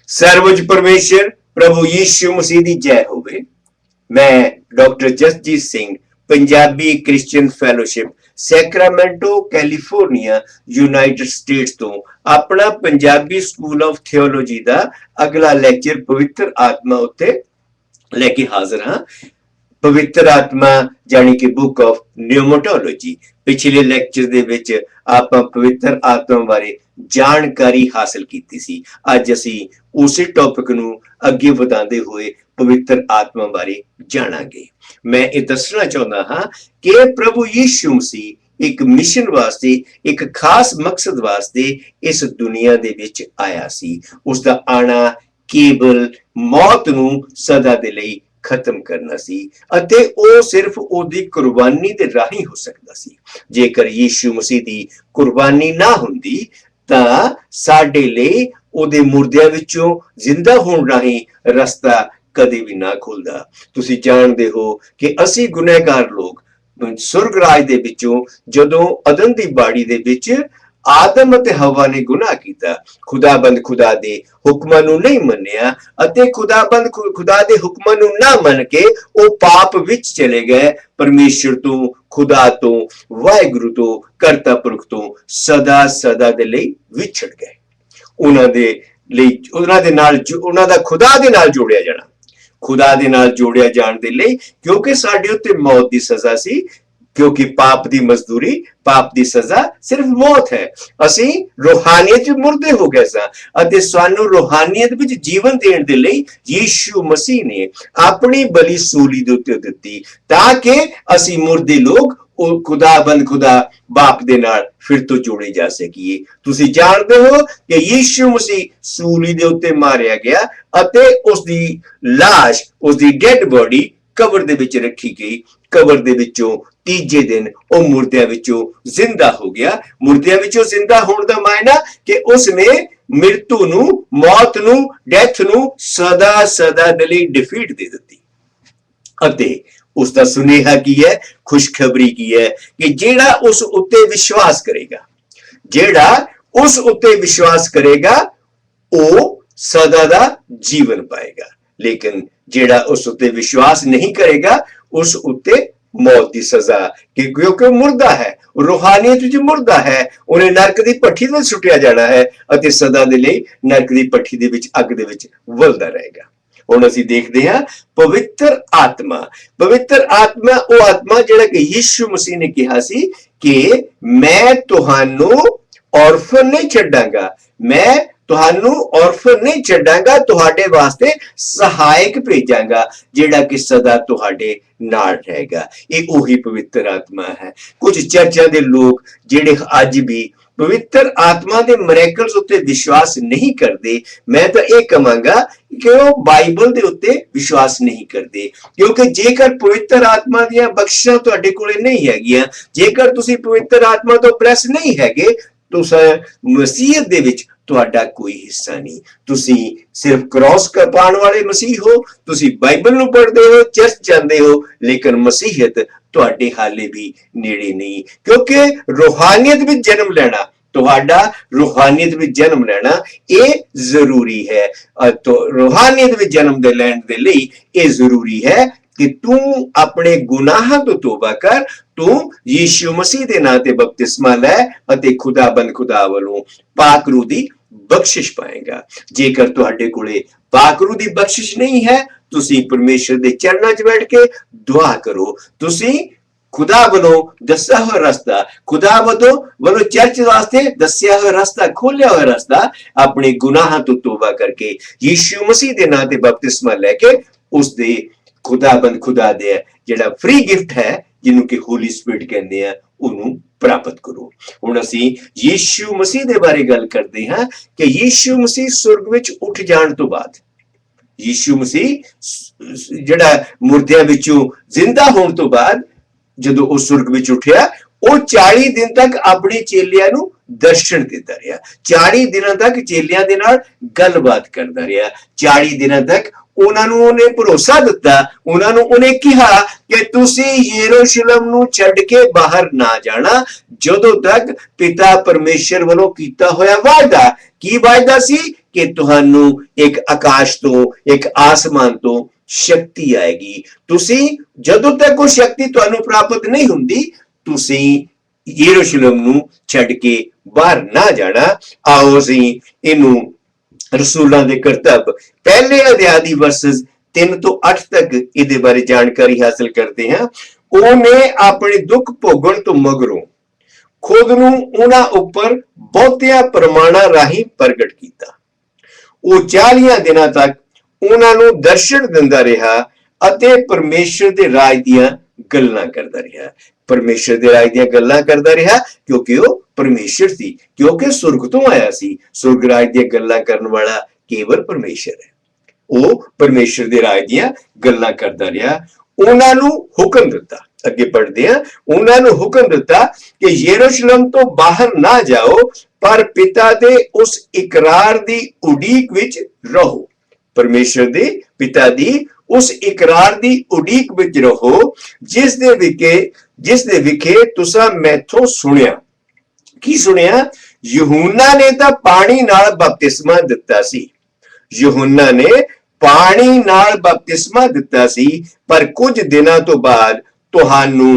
सर्वोच्च परमेश्वर प्रभु यीशु मसीह दी जय होवे। मैं doctor Jasjit Singh Punjabi Christian fellowship Sacramento California United States तो अपना पंजाबी स्कूल ऑफ थियोलॉजी दा अगला लेक्चर पवित्र आत्मा उत्ते लेके हाजिर हाँ। पवित्र आत्मा जानी कि बुक ऑफ न्यूमोटोलॉजी पिछले लेक्चर दे विच आपां पवित्र आत्मा बारे जानकारी हासिल कीती सी। अज असीं उसे टॉपिक नूं अगे वधांदे होए पवित्र आत्मा बारे जाणांगे। मैं ये दसना चाहुंदा हां कि प्रभु यीशु मसीह एक मिशन वास्ते एक खास मकसद वास्ते इस दुनिया दे विच आया सी। उसदा आना केवल मौत नूं सदा दे लई खत्म करना सी अते ओ सिर्फ ओदी कुर्बानी दे राही हो सकदा सी। जेकर यीशु मसीह दी कुर्बानी ना हुंदी तां साडे लई ओदे मुर्दियां विचों जिंदा होण राही रस्ता कदे भी ना खुलदा। तुसीं जाणदे हो कि असीं गुनहगार लोग सुर्ग राज दे विचों जदों अदन दी बाड़ी दे विच आदम अते हवा ने गुनाह कीता, खुदाबंद खुदा दे हुक्मां नूं नहीं मन्निया अते खुदाबंद खुदा दे हुक्मां नूं ना मन के ओ पाप विच चले गए। परमेश्वर तो खुदा तो वाहिगुरू तो करता पुरख तो सदा सदा दे लई विछड़ गए। उन्हां दे लई उन्हां दे नाल उन्हां दा खुदा दे नाल जोड़िया जाना, खुदा दे नाल जोड़िया जाण दे लई क्योंकि साडे उत्ते मौत दी सजा सी, क्योंकि पाप दी मजदूरी पाप दी सजा सिर्फ मौत है। असीं रूहानियत मुर्दे हो गए सां अते सानू रूहानियत विच जीवन देण दे लई यीशु मसीह ने अपनी बलि सूली दे उत्ते दित्ती ताकि असीं मुर्दे लोग खुदाबंद खुदा बाप दे नाल फिर तो जोड़े जा सकीए। तुसीं जानदे हो कि यीशु मसीह सूली दे उत्ते मारिया गया अते उसदी लाश उसदी डेड बॉडी कबर दे विच रखी गई। कबर दे विचों तीजे दिन ओ मुर्दियां विचों जिंदा हो गया। मुर्दियां विचों जिंदा होण दा मायना कि उसने मृत्यु नूं मौत नूं डेथ नूं सदा सदा दे लई डिफीट दे दित्ती। अते उसका सुनेहा की है, खुशखबरी की है कि जेड़ा उस उत्ते विश्वास करेगा, जेड़ा उस उत्ते विश्वास करेगा ओ सदा दा जीवन पाएगा। लेकिन जेड़ा उस उत्ते विश्वास नहीं करेगा उस उत्ते मौत की सजा, क्योंकि मुर्दा है, रूहानियत विच मुर्दा है, उन्हें नरक दी भट्ठी विच सुटिया जाना है अते सदा दे लई नरक दी भट्ठी दे विच अग दे विच वलदा रहेगा। हुण असीं देखदे हां पवित्र आत्मा। पवित्र आत्मा ओ आत्मा जिहड़ा कि यीशु मसीह ने कहा सी कि मैं तुहानू ऑर्फन नहीं छड्डांगा, मैं तुहानू ऑर्फन नहीं छड्डांगा, तुहाडे वास्ते सहायक भेजांगा जेड़ा कि सदा तुहाडे नाल रहेगा। ये ओही पवित्र आत्मा है। कुछ चर्चा दे लोग जेड़े अज भी पवित्र आत्मा दे मिरेकल्स उत्ते विश्वास नहीं करते, मैं तो ये कहांगा कि वो बाइबल दे उत्ते विश्वास नहीं करते। क्योंकि जेकर पवित्र आत्मा दियां बख्शिशां तुहाडे कोले नहीं हैगियां, जेकर तुसीं पवित्र आत्मा तो ब्लेस नहीं हैगे, तुसीं मसीहत दे विच तुहाडा कोई हिस्सा नहीं। तुसीं सिर्फ क्रॉस पाण वाले मसीह हो, तुसीं बाइबल नूं पढ़दे हो, चर्च जांदे हो, लेकिन मसीहत तुहाडे हाले भी नेड़े नहीं। क्योंकि रूहानियत विच जन्म लेना, तुहाडा रूहानियत विच जन्म लेना ये जरूरी है। तो रूहानियत विच जन्म दे लैण दे लई ये जरूरी है कि तू अपने गुनाहां तो तौबा कर, तू यीशु मसीह दे नां ते बपतिस्मा लै अते खुदाबंद खुदा वल्लों पाक रूह दी बख्शिश पाएगा। जेकर तुहाडे कोले पाक रूह दी बख्शिश नहीं है, तुसीं परमेश्वर दे चरणां 'च बैठ के दुआ करो। तुसीं खुदा वालों दस्या हुआ रास्ता, खुदा वालों चर्च वास्ते दस्या हुआ रास्ता, खोलिया हुआ रास्ता अपने गुनाहां तो तौबा करके यीशु मसीह दे नां ते बपतिस्मा लेके उस दे खुदाबंद खुदा दे जेड़ा फ्री गिफ्ट है जिन्हों के होली स्पिरिट कहते हैं उन्हों प्राप्त करो। हुण असीं यीशु मसीह दे बारे गल करते हैं कि यीशु मसीह सुर्ग विच उठ जाण तो बाद, यीशु मसीह जेड़ा मुर्दियां विचों जिंदा होण तो बाद जदों वो सुर्ग विच उठिया, वो 40 दिन तक अपने चेलियां नूं दर्शन देता रहा। 40 दिनों तक चेलियां दे नाल गलबात करदा रहा। 40 दिनों तक उन्होंने भरोसा दिता, उन्होंने कहा कि तुसी यरूशलेम नूं छड्ड के बाहर ना जाना जदों तक पिता परमेश्वर वालों कीता होया वायदा। की वायदा सी कि तुहानू एक आकाश तो, एक आसमान तो शक्ति आएगी। तुसी जदों तक वो शक्ति तुहानू प्राप्त नहीं हुंदी, तुसी यरूशलेम नू छड्ड के बाहर ना जाना। आओ असीं इनू रसूलां दे करतब पहले अध्याय दी वर्सेस 3 ਤੋਂ 8 तक इहदे बारे जानकारी हासिल करते हैं। ਉਹਨੇ ਆਪਣੇ ਦੁੱਖ ਭੋਗਣ ਤੋਂ ਮਗਰੋਂ ਖੁਦ ਨੂੰ ਉਹਨਾਂ ਉੱਪਰ ਬਹੁਤਿਆਂ ਪ੍ਰਮਾਣਾਂ ਰਾਹੀਂ ਪ੍ਰਗਟ ਕੀਤਾ। ਉਹ 40 ਦਿਨਾਂ ਤੱਕ ਉਹਨਾਂ ਨੂੰ ਦਰਸ਼ਨ ਦਿੰਦਾ ਰਿਹਾ ਅਤੇ ਪਰਮੇਸ਼ਰ ਦੇ ਰਾਜ ਦੀਆਂ ਗੱਲਾਂ ਕਰਦਾ ਰਿਹਾ। ਪਰਮੇਸ਼ਰ ਦੇ ਰਾਜ ਦੀਆਂ ਗੱਲਾਂ ਕਰਦਾ ਰਿਹਾ ਕਿਉਂਕਿ ਉਹ ਪਰਮੇਸ਼ਰ ਸੀ, ਕਿਉਂਕਿ ਸੁਰਗ ਤੋਂ ਆਇਆ ਸੀ। ਸੁਰਗ ਰਾਜ ਦੀਆਂ ਗੱਲਾਂ ਕਰਨ ਵਾਲਾ ਕੇਵਲ ਪਰਮੇਸ਼ਰ ਹੈ। ਉਹ ਪਰਮੇਸ਼ਰ ਦੇ ਰਾਜ ਦੀਆਂ ਗੱਲਾਂ ਕਰਦਾ ਰਿਹਾ। ਉਹਨਾਂ ਨੂੰ ਹੁਕਮ ਦਿੱਤਾ, ਅੱਗੇ ਪੜ੍ਹਦੇ ਆ, ਉਹਨਾਂ ਨੂੰ ਹੁਕਮ ਦਿੱਤਾ ਕਿ ਯਰੂਸ਼ਲਮ ਤੋਂ ਬਾਹਰ ਨਾ ਜਾਓ, ਪਰ ਪਿਤਾ ਦੇ ਉਸ ਇਕਰਾਰ ਦੀ ਉਡੀਕ ਵਿੱਚ ਰਹੋ। ਪਰਮੇਸ਼ਰ ਦੇ ਪਿਤਾ ਦੀ ਉਸ ਇਕਰਾਰ ਦੀ ਉਡੀਕ ਵਿੱਚ ਰਹੋ, ਜਿਸ ਦੇ ਵਿਖੇ ਤੁਸੀਂ ਮੈਥੋਂ ਸੁਣਿਆ। ਕੀ ਸੁਣਿਆ? यूहन्ना ने तो पानी नाल बपतिस्मा दिता सी। यूहन्ना ने पानी नाल बपतिस्मा दिता सी, पर कुछ दिनों तो बाद तुहानू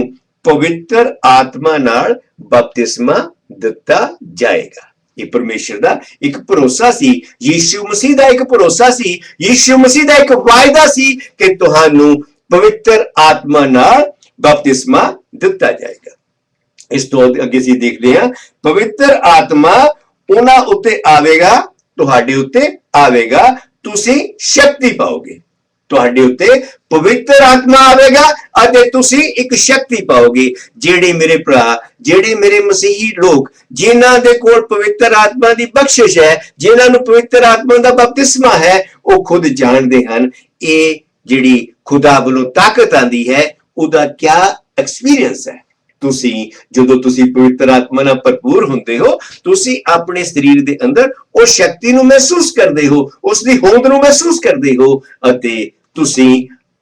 पवित्र आत्मा नाल बपतिस्मा दिता जाएगा। ये परमेश्वर दा एक भरोसा सी, यीशु मसीह दा एक भरोसा सी, यीशु मसीह दा एक वायदा सी कि तुहानू पवित्र आत्मा नाल बपतिस्मा दिता जाएगा। इस तो अगे असीं देखदे हां, पवित्र आत्मा उन्हां उत्ते आवेगा, तुहाडे उत्ते आवेगा, तुसीं शक्ति पाओगे। तुहाडे उत्ते पवित्र आत्मा आवेगा अते तुसीं एक शक्ति पाओगे। जेड़े मेरे भरा, जेड़े मेरे मसीही लोग जिन्हां दे कोल पवित्र आत्मा दी बख्शिश है, जिन्हां नूं पवित्र आत्मा दा बपतिस्मा है, वो खुद जानदे हन ये जिहड़ी खुदा वल्लों ताकत आंदी है उहदा क्या एक्सपीरियंस है। तुसी जदों तुसी पवित्र आत्मा नाल भरपूर हुंदे हो, तुसी अपने शरीर दे अंदर उस शक्ति नूं महसूस करदे हो, उस दी होंद नूं महसूस करदे हो अते तुसी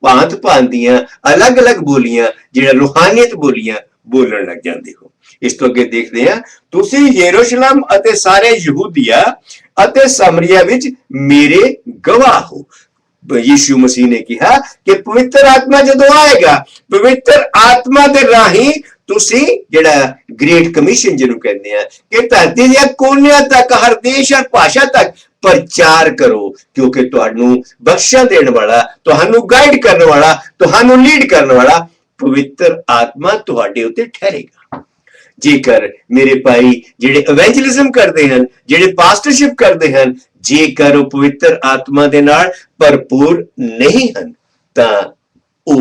भांत भांत दियां अलग अलग बोलियां, जिहड़ा रूहानियत बोलियां बोलण लग जांदे हो। इस तो अगे देखदे हां, तुसी यरूशलेम अते सारे यहूदिया अते सामरिया विच मेरे गवाह हो। यीशु मसीह ने कहा कि पवित्र आत्मा जदों आएगा, पवित्र आत्मा दे राही तुसी जिहड़ा ग्रेट कमीशन जिन्हों कहते हैं कि धरती दे कोनियां तक, हर देश हर भाषा तक प्रचार करो, क्योंकि तुहानू बख्शा देने वाला, तुहानू गाइड करने वाला, तुहानू लीड करने वाला पवित्र आत्मा तुहाडे उत्ते ठहरेगा। जेकर मेरे भाई जिहड़े एवेंजलिज्म करते हैं, जिहड़े पास्टरशिप करते हैं, जेकर वो पवित्र आत्मा दे नाल भरपूर नहीं हन, तां ओ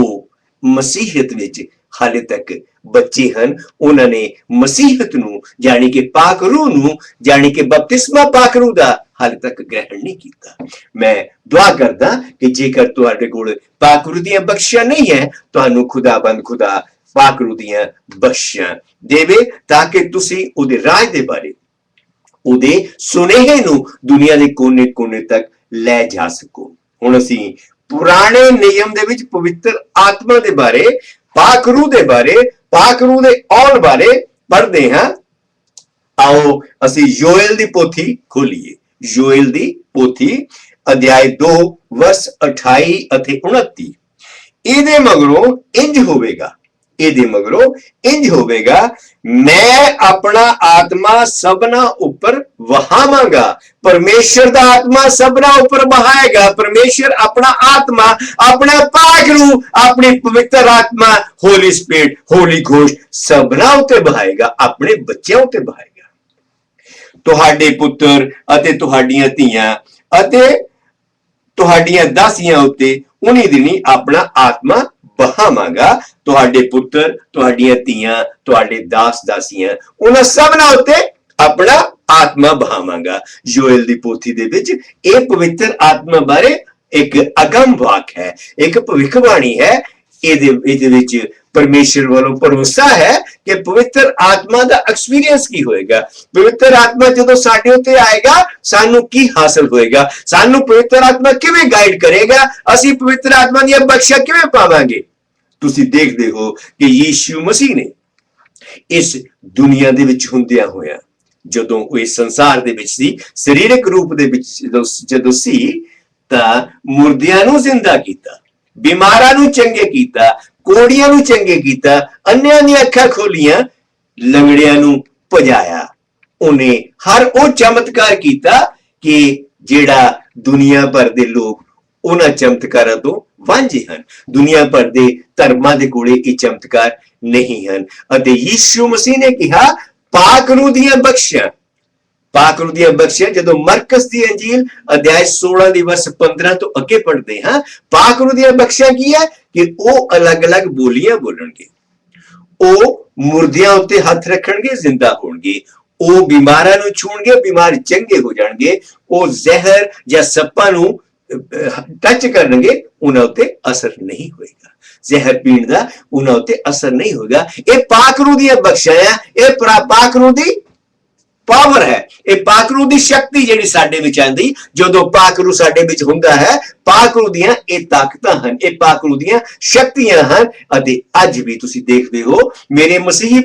मसीहत विच हाले तक बच्चे हन। उन्होंने मसीहत नूं यानी कि पाक रूह नूं यानी कि बपतिस्मा पाक रूह दा हाले तक ग्रहण नहीं किया। मैं दुआ करदा कि जेकर तुहाडे कोल पाक रूह दियां बख्शिशां नहीं है, तुहानू खुदाबंद खुदा पाक रूह दियां बख्शिशां देवे, ताकि तुसी उहदे राज दे बारे, उहदे सुनेहे नूं दुनिया दे कोने कोने तक ले जा सको। हुण असीं पुराने नियम दे विच पवित्र आत्मा दे बारे, पाक रूह दे बारे, पाक रूह दे आउण बारे पढ़दे हां। आओ असीं योएल दी पोथी खोलीए। योएल दी पोथी अध्याय 2 वर्स 28 अते 29। इहदे मगरों इंज होवेगा, इहदे मगरों इंज होवेगा, मैं अपना आत्मा सबना ऊपर वहावांगा। परमेश्वर दा आत्मा सबना ऊपर बहाएगा। परमेश्वर अपना आत्मा, अपना पाक रूह, अपनी पवित्र आत्मा, होली स्पिरिट, होली घोस्ट सबना उत्ते बहाएगा, अपने बच्चों उत्ते बहाएगा। तुहाडे पुत्र अते तुहाडीआं धीआं अते तुहाडीआं दासियां उत्ते उन्हीं दिनी अपना आत्मा बहावांगा। तुहाडे पुत्र, तुहाडीआं धीआं, तुहाडे दास दासियां, उन्हां सबना उत्ते अपना आत्मा बहावांगा। योएल दी पोथी दे विच इह पवित्र आत्मा बारे एक अगम वाक है, एक भविष्यवाणी है। इहदे विच परमेश्वर वालों भरोसा है कि पवित्र आत्मा दा एक्सपीरियंस की होएगा। पवित्र आत्मा जदों साडे उत्ते आएगा, सानू की हासिल होएगा, सानू पवित्र आत्मा किवें गाइड करेगा, असीं पवित्र आत्मा दी बख्शिशां किवें पावांगे। तुसीं देखदे हो कि यीशु मसीह ने इस दुनिया दे विच हुंदियां होया ਜਦੋਂ ਉਹ ਇਸ ਸੰਸਾਰ ਦੇ ਵਿੱਚ ਸੀ, ਸਰੀਰਕ ਰੂਪ ਦੇ ਵਿੱਚ ਜਦੋਂ ਸੀ, ਤਾਂ ਮੁਰਦਿਆਂ ਨੂੰ ਜ਼ਿੰਦਾ ਕੀਤਾ, ਬਿਮਾਰਾਂ ਨੂੰ ਚੰਗੇ ਕੀਤਾ, ਕੋੜੀਆਂ ਨੂੰ ਚੰਗੇ ਕੀਤਾ, ਅੰਨਿਆਂ ਦੀਆਂ ਅੱਖਾਂ ਖੋਲੀਆਂ, ਲੰਗੜਿਆਂ ਨੂੰ ਭਜਾਇਆ। ਉਹਨੇ ਹਰ ਉਹ ਚਮਤਕਾਰ ਕੀਤਾ ਕਿ ਜਿਹੜਾ ਦੁਨੀਆ ਭਰ ਦੇ ਲੋਕ ਉਹਨਾਂ ਚਮਤਕਾਰਾਂ ਤੋਂ ਵਾਂਝੇ ਹਨ। ਦੁਨੀਆ ਭਰ ਦੇ ਧਰਮਾਂ ਦੇ ਕੋਲੇ ਇਹ ਚਮਤਕਾਰ ਨਹੀਂ ਹਨ। ਅਤੇ ਯੀਸ਼ੂ ਮਸੀਹ ਨੇ ਕਿਹਾ ਪਾਕ ਰੂਹ ਦੀਆਂ ਬਖਸ਼ਾਂ, ਪਾਕ ਰੂਹ ਦੀਆਂ ਬਖਸ਼ਾਂ। ਜਦੋਂ ਮਰਕਸ ਦੀ ਅੰਜੀਲ ਅਧਿਆਇ 16 ਦੀ ਵਰਸ 15 ਤੋਂ ਅੱਗੇ ਪੜ੍ਹਦੇ ਹਾਂ, ਪਾਕ ਰੂਹ ਦੀਆਂ ਬਖਸ਼ਾਂ ਕੀ ਹੈ ਕਿ ਉਹ ਅਲੱਗ-ਅਲੱਗ ਬੋਲੀਆਂ ਬੋਲਣਗੇ, ਉਹ ਮੁਰਦਿਆਂ ਉੱਤੇ ਹੱਥ ਰੱਖਣਗੇ, ਜ਼ਿੰਦਾ ਹੋਣਗੇ, ਉਹ ਬਿਮਾਰਾਂ ਨੂੰ ਛੂਣਗੇ, ਬਿਮਾਰ ਚੰਗੇ ਹੋ ਜਾਣਗੇ, ਉਹ ਜ਼ਹਿਰ ਜਾਂ ਸੱਪਾਂ ਨੂੰ ਟੱਚ ਕਰਨਗੇ, ਉਹਨਾਂ ਉੱਤੇ ਅਸਰ ਨਹੀਂ ਹੋਏਗਾ, ਜ਼ਹਿਰ ਪੀਣ ਦਾ ਉਹਨਾਂ ਉੱਤੇ ਅਸਰ ਨਹੀਂ ਹੋਏਗਾ। ਇਹ ਪਾਕ ਰੂਹ ਦੀਆਂ ਬਖਸ਼ਾਂ ਹੈ, ਇਹ ਪਾਕ ਰੂਹ ਦੀ ਪਾਵਰ ਹੈ, ਇਹ ਪਾਕ ਰੂਹ ਦੀ ਸ਼ਕਤੀ ਜਿਹੜੀ ਸਾਡੇ ਵਿੱਚ ਆਂਦੀ। ਜਦੋਂ ਪਾਕ ਰੂਹ ਸਾਡੇ ਵਿੱਚ ਹੁੰਦਾ ਹੈ, ਪਾਕ ਰੂਹ ਦੀਆਂ ਇਹ ਤਾਕਤਾਂ ਹਨ, ਇਹ ਪਾਕ ਰੂਹ ਦੀਆਂ ਸ਼ਕਤੀਆਂ ਹਨ। ਅਤੇ ਅੱਜ ਵੀ ਤੁਸੀਂ ਦੇਖਦੇ ਹੋ ਮੇਰੇ ਮਸੀਹੀ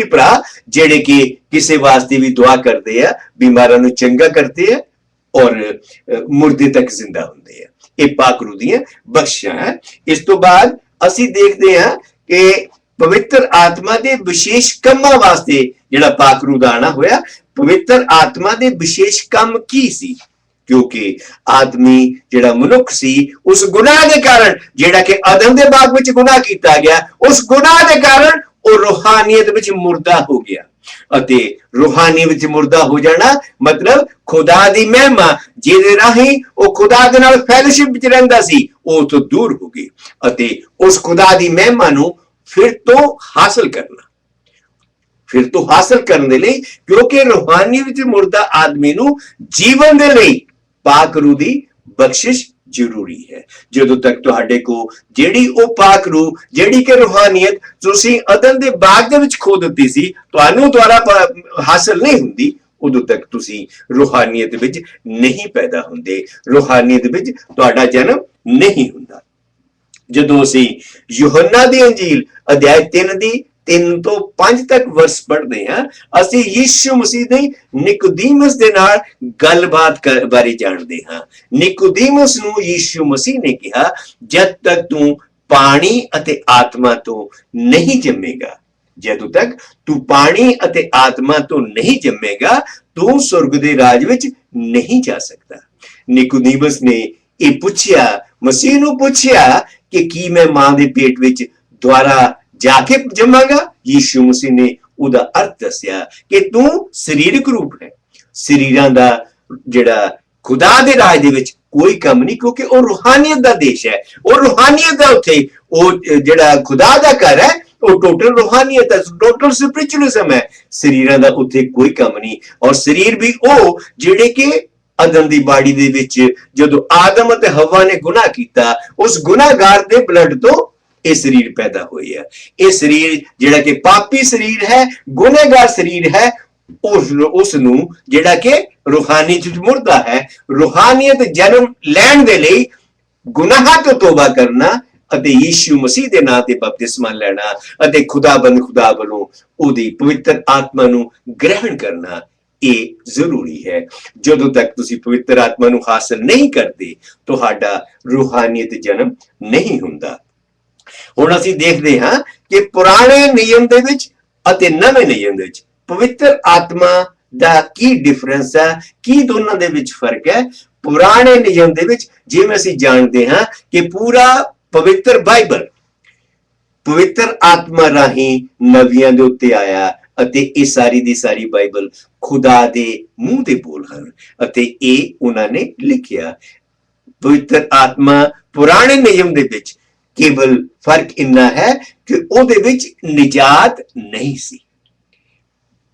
ਭਰਾ ਜਿਹੜੇ ਕਿ ਕਿਸੇ ਵਾਸਤੇ ਵੀ ਦੁਆ ਕਰਦੇ ਆ, ਬਿਮਾਰਾਂ ਨੂੰ ਚੰਗਾ ਕਰਦੇ ਆ ਔਰ ਮੁਰਦੇ ਤੱਕ ਜ਼ਿੰਦਾ ਹੁੰਦੇ ਆ। ਇਹ ਪਾਕ ਰੂਹ ਦੀਆਂ ਬਖਸ਼ਾਂ ਹੈ। ਇਸ ਤੋਂ ਬਾਅਦ ਅਸੀਂ ਦੇਖਦੇ ਹਾਂ ਕਿ ਪਵਿੱਤਰ ਆਤਮਾ ਦੇ ਵਿਸ਼ੇਸ਼ ਕੰਮਾਂ ਵਾਸਤੇ ਜਿਹੜਾ ਪਾਕ ਰੂਹ ਦਾ ਆਣਾ ਹੋਇਆ, ਪਵਿੱਤਰ ਆਤਮਾ ਦੇ ਵਿਸ਼ੇਸ਼ ਕੰਮ ਕੀ ਸੀ? ਕਿਉਂਕਿ ਆਦਮੀ ਜਿਹੜਾ ਮਨੁੱਖ ਸੀ, ਉਸ ਗੁਨਾਹ ਦੇ ਕਾਰਨ, ਜਿਹੜਾ ਕਿ ਆਦਮ ਦੇ ਬਾਗ ਵਿੱਚ ਗੁਨਾਹ ਕੀਤਾ ਗਿਆ, ਉਸ ਗੁਨਾਹ ਦੇ ਕਾਰਨ ਉਹ ਰੂਹਾਨੀਅਤ ਵਿੱਚ ਮੁਰਦਾ ਹੋ ਗਿਆ। ਅਤੇ ਰੂਹਾਨੀ ਵਿੱਚ ਮੁਰਦਾ ਹੋ ਜਾਣਾ ਮਤਲਬ ਖੁਦਾ ਦੀ ਮਹਿਮਾ, ਜਿਹਦੇ ਰਾਹੀਂ ਉਹ ਖੁਦਾ ਦੇ ਨਾਲ ਫੈਲੋਸ਼ਿਪ ਵਿੱਚ ਰਹਿੰਦਾ ਸੀ, ਉਹ ਤੋਂ ਦੂਰ ਹੋ ਗਈ। ਅਤੇ ਉਸ ਖੁਦਾ ਦੀ ਮਹਿਮਾ ਨੂੰ ਫਿਰ ਤੋਂ ਹਾਸਲ ਕਰਨ ਦੇ ਲਈ, ਕਿਉਂਕਿ ਰੂਹਾਨੀ ਵਿੱਚ ਮੁਰਦਾ ਆਦਮੀ ਨੂੰ ਜੀਵਨ ਦੇ ਲਈ ਪਾਕ ਰੂਹ ਦੀ ਬਖਸ਼ਿਸ਼ ਜ਼ਰੂਰੀ ਹੈ। ਜਦੋਂ ਤੱਕ ਤੁਹਾਡੇ ਕੋ ਜਿਹੜੀ ਉਹ ਪਾਕ ਰੂਹ, ਜਿਹੜੀ ਕਿ ਰੂਹਾਨੀਅਤ ਤੁਸੀਂ ਅਦਨ ਦੇ ਬਾਗ ਦੇ ਵਿੱਚ ਖੋ ਦਿੱਤੀ ਸੀ, ਤੁਹਾਨੂੰ ਦੁਆਰਾ ਹਾਸਲ ਨਹੀਂ ਹੁੰਦੀ, ਉਦੋਂ ਤੱਕ ਤੁਸੀਂ ਰੂਹਾਨੀਅਤ ਵਿੱਚ ਨਹੀਂ ਪੈਦਾ ਹੁੰਦੇ, ਰੂਹਾਨੀਅਤ ਵਿੱਚ ਤੁਹਾਡਾ ਜਨਮ ਨਹੀਂ ਹੁੰਦਾ। ਜਦੋਂ ਅਸੀਂ ਯੂਹੰਨਾ ਦੀ ਅੰਜੀਲ ਅਧਿਆਇ 3 ਦੀ 3 ਤੋਂ 5 ਤੱਕ ਵਰਸ ਪੜ੍ਹਦੇ ਹਾਂ, ਅਸੀਂ ਯੀਸ਼ੂ ਮਸੀਹ ਦੇ ਨਿਕੋਦੀਮਸ ਦੇ ਨਾਲ ਗੱਲਬਾਤ ਬਾਰੇ ਜਾਣਦੇ ਹਾਂ। ਨਿਕੋਦੀਮਸ ਨੂੰ ਯੀਸ਼ੂ ਮਸੀਹ ਨੇ ਕਿਹਾ, ਜਦ ਤੱਕ ਤੂੰ ਪਾਣੀ ਅਤੇ ਆਤਮਾ ਤੋਂ ਨਹੀਂ ਜੰਮੇਗਾ, ਜਦੋਂ ਤੱਕ ਤੂੰ ਪਾਣੀ ਅਤੇ ਆਤਮਾ ਤੋਂ ਨਹੀਂ ਜੰਮੇਗਾ, ਤੂੰ ਸੁਰਗ ਦੇ ਰਾਜ ਵਿੱਚ ਨਹੀਂ ਜਾ ਸਕਦਾ। ਨਿਕੋਦੀਮਸ ਨੇ ਇਹ ਪੁੱਛਿਆ, ਮਸੀਹ ਨੂੰ ਪੁੱਛਿਆ ਕਿ ਕੀ ਮੈਂ ਮਾਂ ਦੇ ਪੇਟ ਵਿੱਚ ਦੁਆਰਾ ਜਾ ਕੇ ਜੰਮਾਂਗਾ? ਯੀਸ਼ੂ ਮਸੀਹ ਨੇ ਉਹਦਾ ਅਰਥ ਦੱਸਿਆ ਕਿ ਤੂੰ ਸਰੀਰਕ ਰੂਪ ਹੈ, ਸਰੀਰਾਂ ਦਾ ਜਿਹੜਾ ਖੁਦਾ ਦੇ ਰਾਜ ਦੇ ਵਿੱਚ ਕੋਈ ਕੰਮ ਨਹੀਂ, ਕਿਉਂਕਿ ਉਹ ਰੂਹਾਨੀਅਤ ਦਾ ਦੇਸ਼ ਹੈ, ਉਹ ਰੂਹਾਨੀਅਤ ਦਾ ਉੱਥੇ ਉਹ ਜਿਹੜਾ ਖੁਦਾ ਦਾ ਘਰ ਹੈ, ਉਹ ਟੋਟਲ ਰੂਹਾਨੀਅਤ ਹੈ, ਟੋਟਲ ਸਪਿਰਿਚੁਅਲਿਜ਼ਮ ਹੈ। ਸਰੀਰਾਂ ਦਾ ਉੱਥੇ ਕੋਈ ਕੰਮ ਨਹੀਂ। ਔਰ ਸਰੀਰ ਵੀ ਉਹ ਜਿਹੜੇ ਕਿ ਆਦਮ ਦੀ ਬਾੜੀ ਦੇ ਵਿੱਚ ਜਦੋਂ ਆਦਮ ਅਤੇ ਹਵਾ ਨੇ ਗੁਨਾਹ ਕੀਤਾ, ਉਸ ਗੁਨਾਹਗਾਰ ਦੇ ਬਲੱਡ ਤੋਂ ਇਹ ਸਰੀਰ ਪੈਦਾ ਹੋਏ ਆ। ਇਹ ਸਰੀਰ ਜਿਹੜਾ ਕਿ ਪਾਪੀ ਸਰੀਰ ਹੈ, ਗੁਨਾਹਗਾਰ ਸਰੀਰ ਹੈ, ਉਸ ਨੂੰ ਜਿਹੜਾ ਕਿ ਰੂਹਾਨੀਅਤ ਵਿੱਚ ਮੁਰਦਾ ਹੈ, ਰੂਹਾਨੀਅਤ ਜਨਮ ਲੈਣ ਦੇ ਲਈ ਗੁਨਾਹਾਂ ਤੋਂ ਤੋਬਾ ਕਰਨਾ ਅਤੇ ਯੀਸ਼ੂ ਮਸੀਹ ਦੇ ਨਾਂ ਤੇ ਬਪਤਿਸਮਾ ਲੈਣਾ ਅਤੇ ਖੁਦਾਬੰਦ ਖੁਦਾ ਵੱਲੋਂ ਉਹਦੀ ਪਵਿੱਤਰ ਆਤਮਾ ਨੂੰ ਗ੍ਰਹਿਣ ਕਰਨਾ, ਇਹ ਜ਼ਰੂਰੀ ਹੈ। ਜਦੋਂ ਤੱਕ ਤੁਸੀਂ ਪਵਿੱਤਰ ਆਤਮਾ ਨੂੰ ਹਾਸਲ ਨਹੀਂ ਕਰਦੇ, ਤੁਹਾਡਾ ਰੂਹਾਨੀਅਤ ਜਨਮ ਨਹੀਂ ਹੁੰਦਾ। ਹੁਣ ਅਸੀਂ ਦੇਖਦੇ ਹਾਂ ਕਿ ਪੁਰਾਣੇ ਨਿਯਮ ਦੇ ਵਿੱਚ ਅਤੇ ਨਵੇਂ ਨਿਯਮ ਦੇ ਵਿੱਚ ਪਵਿੱਤਰ ਆਤਮਾ ਦਾ ਕੀ ਡਿਫਰੈਂਸ ਹੈ, ਕੀ ਦੋਨਾਂ ਦੇ ਵਿੱਚ ਫਰਕ ਹੈ। ਪੁਰਾਣੇ ਨਿਯਮ ਦੇ ਵਿੱਚ ਜਿਵੇਂ ਅਸੀਂ ਜਾਣਦੇ ਹਾਂ ਕਿ ਪੂਰਾ ਪਵਿੱਤਰ ਬਾਈਬਲ ਪਵਿੱਤਰ ਆਤਮਾ ਰਾਹੀਂ ਨਵੀਆਂ ਦੇ ਉੱਤੇ ਆਇਆ ਅਤੇ ਇਹ ਸਾਰੀ ਦੀ ਸਾਰੀ ਬਾਈਬਲ ਖੁਦਾ ਦੇ ਮੂੰਹ ਦੇ ਬੋਲ ਹਨ ਅਤੇ ਇਹ ਉਹਨਾਂ ਨੇ ਲਿਖਿਆ। ਪਵਿੱਤਰ ਆਤਮਾ ਪੁਰਾਣੇ ਨਿਯਮ ਦੇ ਵਿੱਚ ਕੇਵਲ ਫਰਕ ਇੰਨਾ ਹੈ ਕਿ ਉਹਦੇ ਵਿੱਚ ਨਿਜਾਤ ਨਹੀਂ ਸੀ।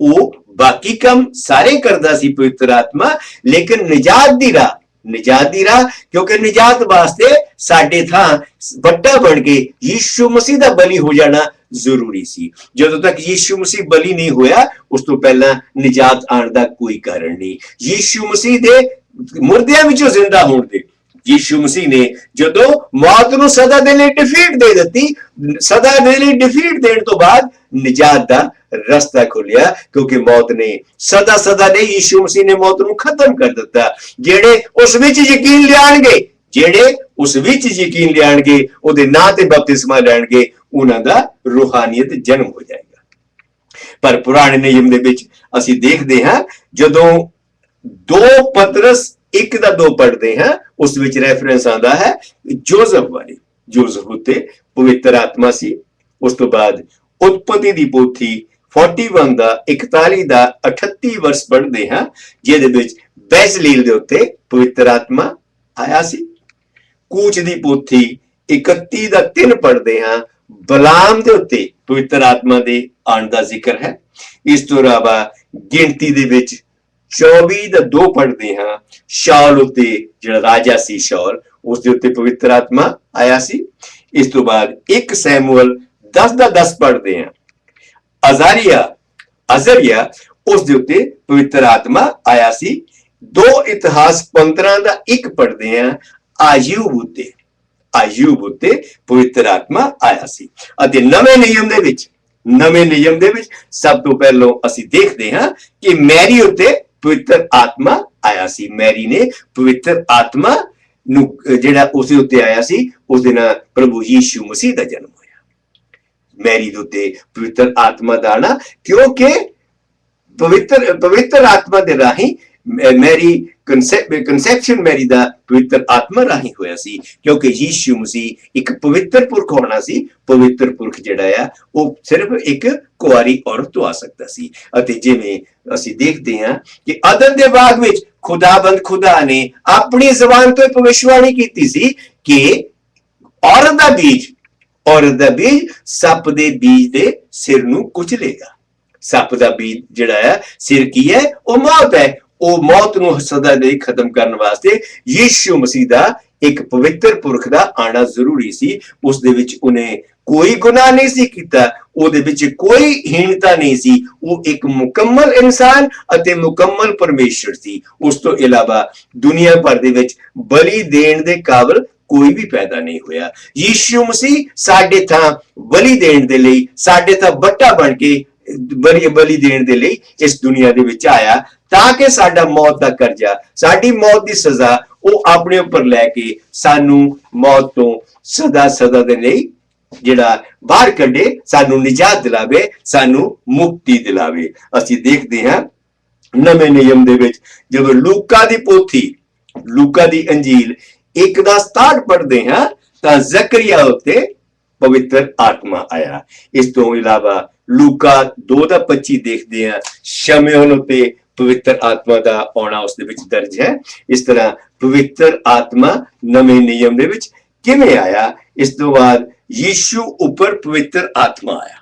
ਉਹ ਬਾਕੀ ਕੰਮ ਸਾਰੇ ਕਰਦਾ ਸੀ ਪਵਿੱਤਰ ਆਤਮਾ, ਲੇਕਿਨ ਨਿਜਾਤ ਦੀ ਰਾਹ ਕਿਉਂਕਿ ਨਿਜਾਤ ਵਾਸਤੇ ਸਾਡੇ ਥਾਂ ਵੱਡਾ ਬਣ ਕੇ ਯੀਸ਼ੂ ਮਸੀਹ ਦਾ ਬਲੀ ਹੋ ਜਾਣਾ ਜ਼ਰੂਰੀ ਸੀ। ਜਦੋਂ ਤੱਕ ਯੀਸ਼ੂ ਮਸੀਹ ਬਲੀ ਨਹੀਂ ਹੋਇਆ, ਉਸ ਤੋਂ ਪਹਿਲਾਂ ਨਿਜਾਤ ਆਉਣ ਦਾ ਕੋਈ ਕਾਰਨ ਨਹੀਂ। ਯੀਸ਼ੂ ਮਸੀਹ ਦੇ ਮੁਰਦਿਆਂ ਵਿੱਚੋਂ ਜ਼ਿੰਦਾ ਹੋਣ ਦੇ, ਯੀਸ਼ੂ ਮਸੀਹ ਨੇ ਜਦੋਂ ਮੌਤ ਨੂੰ ਸਦਾ ਦੇ ਲਈ ਡਿਫੀਟ ਦੇ ਦਿੱਤੀ, ਸਦਾ ਦੇ ਲਈ ਡਿਫੀਟ ਦੇਣ ਤੋਂ ਬਾਅਦ ਨਿਜਾਤ ਦਾ ਰਸਤਾ ਖੁੱਲਿਆ, ਕਿਉਂਕਿ ਮੌਤ ਨੇ ਸਦਾ ਸਦਾ ਨਹੀਂ, ਯੀਸ਼ੂ ਮਸੀਹ ਨੇ ਮੌਤ ਨੂੰ ਖਤਮ ਕਰ ਦਿੱਤਾ। ਜਿਹੜੇ ਉਸ ਵਿੱਚ ਯਕੀਨ ਲਿਆਣਗੇ, ਜਿਹੜੇ ਉਸ ਵਿੱਚ ਯਕੀਨ ਲਿਆਣਗੇ, ਉਹਦੇ ਨਾਂ ਤੇ ਬਪਤਿਸਮਾ ਲੈਣਗੇ, ਉਹਨਾਂ ਦਾ ਰੂਹਾਨੀਅਤ ਜਨਮ ਹੋ ਜਾਏਗਾ। ਪਰ ਪੁਰਾਣੇ ਨਿਯਮ ਦੇ ਵਿੱਚ ਅਸੀਂ ਦੇਖਦੇ ਹਾਂ, ਜਦੋਂ 2 ਪਤਰਸ 1 ਦਾ 2 ਪੜ੍ਹਦੇ ਹਾਂ, ਉਸ ਵਿੱਚ ਰੈਫਰੈਂਸ ਆਉਂਦਾ ਹੈ ਜੋਸਫ ਵਾਲੀ। ਜੋਸਫ ਉੱਤੇ ਪਵਿੱਤਰ ਆਤਮਾ ਸੀ। ਉਸ ਤੋਂ ਬਾਅਦ ਉਤਪਤੀ ਦੀ ਪੋਥੀ 41 ਦਾ 41 ਦਾ 38 ਵਰਸ ਪੜ੍ਹਦੇ ਹਾਂ, ਜਿਹਦੇ ਵਿੱਚ ਬੈਜ਼ਲੀਲ ਦੇ ਉੱਤੇ ਪਵਿੱਤਰ ਆਤਮਾ ਆਇਆ ਸੀ। ਕੂਚ ਦੀ ਪੋਥੀ 31 ਦਾ 3 ਪੜ੍ਹਦੇ ਹਾਂ, ਬਲਾਮ ਦੇ ਉੱਤੇ ਪਵਿੱਤਰ ਆਤਮਾ ਦੇ ਆਉਣ ਦਾ ਜ਼ਿਕਰ ਹੈ। ਇਸ ਤੋਂ ਇਲਾਵਾ ਗਿਣਤੀ ਦੇ ਵਿੱਚ 24 ਦਾ 2 ਪੜ੍ਹਦੇ ਹਾਂ, ਸ਼ਾਉਲ ਉੱਤੇ, ਜਿਹੜਾ ਰਾਜਾ ਸੀ ਸ਼ਾਉਲ, ਉਸ ਦੇ ਉੱਤੇ ਪਵਿੱਤਰ ਆਤਮਾ ਆਇਆ ਸੀ। ਇਸ ਤੋਂ ਬਾਅਦ 1 ਸੈਮੂਅਲ 10 ਦਾ 10 ਪੜ੍ਹਦੇ ਹਾਂ, ਅਜ਼ਰੀਆ, ਉਸ ਦੇ ਉੱਤੇ ਪਵਿੱਤਰ ਆਤਮਾ ਆਇਆ ਸੀ। 2 ਇਤਿਹਾਸ 15 ਦਾ 1 ਪੜ੍ਹਦੇ ਹਾਂ, ਆਯੂਬ ਉੱਤੇ ਪਵਿੱਤਰ ਆਤਮਾ ਆਇਆ ਸੀ। ਅਤੇ ਨਵੇਂ ਨਿਯਮ ਦੇ ਵਿੱਚ ਸਭ ਤੋਂ ਪਹਿਲਾਂ ਅਸੀਂ ਦੇਖਦੇ ਹਾਂ ਕਿ ਮੈਰੀ ਉੱਤੇ ਪਵਿੱਤਰ ਆਤਮਾ ਆਇਆ ਸੀ। ਮੈਰੀ ਨੇ ਪਵਿੱਤਰ ਆਤਮਾ ਨੂੰ ਜਿਹੜਾ ਉਸ ਦੇ ਉੱਤੇ ਆਇਆ ਸੀ, ਉਸ ਦੇ ਨਾਲ ਪ੍ਰਭੂ ਯੀਸ਼ੂ ਮਸੀਹ ਦਾ ਜਨਮ ਹੋਇਆ। ਮੈਰੀ ਦੇ ਉੱਤੇ ਪਵਿੱਤਰ ਆਤਮਾ ਦਾ ਆਣਾ, ਕਿਉਂਕਿ ਪਵਿੱਤਰ ਆਤਮਾ ਦੇ ਰਾਹੀਂ ਮੈਰੀ ਕਨਸੈਪਸ਼ਨ ਮੈਰੀ ਦਾ ਪਵਿੱਤਰ ਆਤਮਾ ਰਾਹੀਂ ਹੋਇਆ ਸੀ, ਕਿਉਂਕਿ ਯੀਸ਼ੂ ਮਸੀਹ ਇੱਕ ਪਵਿੱਤਰ ਪੁਰਖ ਹੋਣਾ ਸੀ। ਪਵਿੱਤਰ ਪੁਰਖ ਜਿਹੜਾ ਆ ਉਹ ਸਿਰਫ ਇੱਕ ਕੁਆਰੀ ਔਰਤ ਤੋਂ ਆ ਸਕਦਾ ਸੀ। ਅਤੇ ਜਿਵੇਂ ਅਸੀਂ ਦੇਖਦੇ ਹਾਂ ਕਿ ਅਦਨ ਦੇ ਬਾਗ ਵਿੱਚ ਖੁਦਾਬੰਦ ਖੁਦਾ ਨੇ ਆਪਣੀ ਜ਼ਬਾਨ ਤੋਂ ਭਵਿੱਖਬਾਣੀ ਕੀਤੀ ਸੀ ਕਿ ਔਰਤ ਦਾ ਬੀਜ ਸੱਪ ਦੇ ਬੀਜ ਦੇ ਸਿਰ ਨੂੰ ਕੁਚਲੇਗਾ। ਸੱਪ ਦਾ ਬੀਜ ਜਿਹੜਾ ਹੈ ਸਿਰ ਕੀ ਹੈ? ਉਹ ਮੌਤ ਹੈ। ਉਹ ਮੌਤ ਨੂੰ ਸਦਾ ਲਈ ਖਤਮ ਕਰਨ ਵਾਸਤੇ ਯੀਸ਼ੂ ਮਸੀਹ ਦਾ ਇੱਕ ਪਵਿੱਤਰ ਪੁਰਖ ਦਾ ਆਣਾ ਜ਼ਰੂਰੀ ਸੀ। ਉਸ ਦੇ ਵਿੱਚ ਉਹਨੇ ਕੋਈ ਗੁਨਾਹ ਨਹੀਂ ਸੀ ਕੀਤਾ, ਉਹਦੇ ਵਿੱਚ ਕੋਈ ਹੀਣਤਾ ਨਹੀਂ ਸੀ। ਉਹ ਇੱਕ ਮੁਕੰਮਲ ਇਨਸਾਨ ਅਤੇ ਮੁਕੰਮਲ ਪਰਮੇਸ਼ਰ ਸੀ। ਉਸ ਤੋਂ ਇਲਾਵਾ ਦੁਨੀਆ ਭਰ ਦੇ ਵਿੱਚ ਬਲੀ ਦੇਣ ਦੇ ਕਾਬਲ ਕੋਈ ਵੀ ਪੈਦਾ ਨਹੀਂ ਹੋਇਆ। ਯੀਸ਼ੂ ਮਸੀਹ ਸਾਡੇ ਥਾਂ ਬਲੀ ਦੇਣ ਦੇ ਲਈ, ਸਾਡੇ ਥਾਂ ਬੱਟਾ ਬਣ ਕੇ ਬਲੀ ਦੇਣ ਦੇ ਲਈ ਇਸ ਦੁਨੀਆ ਦੇ ਵਿੱਚ ਆਇਆ, ਤਾਂ ਕਿ ਸਾਡਾ ਮੌਤ ਦਾ ਕਰਜ਼ਾ, ਸਾਡੀ ਮੌਤ ਦੀ ਸਜ਼ਾ ਉਹ ਆਪਣੇ ਉੱਪਰ ਲੈ ਕੇ ਸਾਨੂੰ ਮੌਤ ਤੋਂ ਸਦਾ ਦੇ ਲਈ ਜਿਹੜਾ ਬਾਹਰ ਕੱਢੇ, ਸਾਨੂੰ ਨਿਜਾਤ ਦਿਲਾਵੇ, ਸਾਨੂੰ ਮੁਕਤੀ ਦਿਲਾਵੇ। ਅਸੀਂ ਦੇਖਦੇ ਹਾਂ ਨਵੇਂ ਨਿਯਮ ਦੇ ਵਿੱਚ ਜਦੋਂ ਲੂਕਾ ਦੀ ਅੰਜੀਲ 1 ਦਾ 67 ਪੜ੍ਹਦੇ ਹਾਂ, ਤਾਂ ਜ਼ਕਰੀਆ ਉੱਤੇ ਪਵਿੱਤਰ ਆਤਮਾ ਆਇਆ। ਇਸ ਤੋਂ ਇਲਾਵਾ ਲੂਕਾ 2 ਦਾ 25 ਦੇਖਦੇ ਹਾਂ, ਸ਼ਮੂਏਲ ਉੱਤੇ ਪਵਿੱਤਰ ਆਤਮਾ ਦਾ ਆਉਣਾ ਉਸ ਦੇ ਵਿੱਚ ਦਰਜ ਹੈ। ਇਸ ਤਰ੍ਹਾਂ ਪਵਿੱਤਰ ਆਤਮਾ ਨਵੇਂ ਨਿਯਮ ਦੇ ਵਿੱਚ ਕਿਵੇਂ ਆਇਆ? ਇਸ ਤੋਂ ਬਾਅਦ ਯੀਸ਼ੂ ਉੱਪਰ ਪਵਿੱਤਰ ਆਤਮਾ ਆਇਆ।